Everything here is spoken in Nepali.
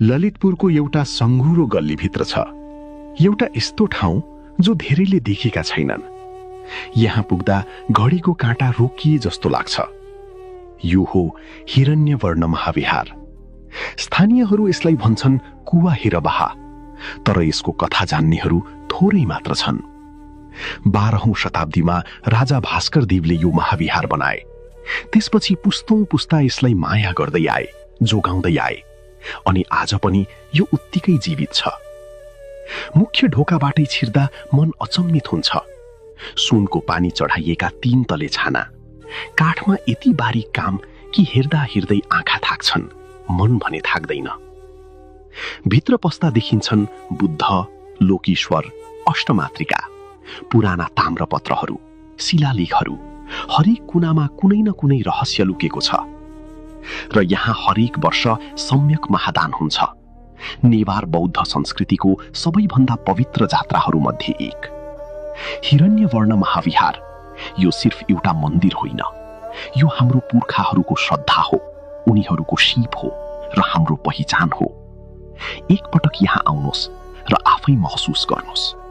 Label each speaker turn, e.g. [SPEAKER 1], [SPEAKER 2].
[SPEAKER 1] ललितपुरको एउटा सङ्घुरो गल्लीभित्र छ एउटा यस्तो ठाउँ जो धेरैले देखेका छैनन्। यहाँ पुग्दा घडीको काँटा रोकिए जस्तो लाग्छ। यो हो हिरण्यवर्ण महाविहार। स्थानीयहरू यसलाई भन्छन् कुवा हिरबाह, तर यसको कथा जान्नेहरू थोरै मात्र छन्। 12औं शताब्दीमा राजा भास्कर देवले यो महाविहार बनाए। त्यसपछि पुस्तौं पुस्ता यसलाई माया गर्दै आए, जोगाउँदै आए, अनि आज पनि यो उत्तिकै जीवित छ। मुख्य ढोकाबाटै छिर्दा मन अचम्मित हुन्छ। सुनको पानी चढाइएका 3 तले छाना, काठमा यति बारीक काम कि हेर्दा हेर्दै आँखा थाक्छन्, मन भने थाक्दैन। भित्र पस्दा देखिन्छन् बुद्ध, लोकेश्वर, अष्टमातृका, पुराना ताम्रपत्रहरू, शिलालेखहरू। हरेक कुनामा कुनै न कुनै रहस्य लुकेको छ। र यहाँ हरेक वर्ष सम्यक महादान हुन्छ, नेवार बौद्ध संस्कृतिको सबैभन्दा पवित्र जात्राहरूमध्ये एक। हिरण्यवर्ण महाविहार यो सिर्फ एउटा मन्दिर होइन, यो हाम्रो पुर्खाहरूको श्रद्धा हो, उनीहरूको सीप हो र हाम्रो पहिचान हो। एक पटक यहाँ आउनुहोस् र आफै महसुस गर्नुहोस्।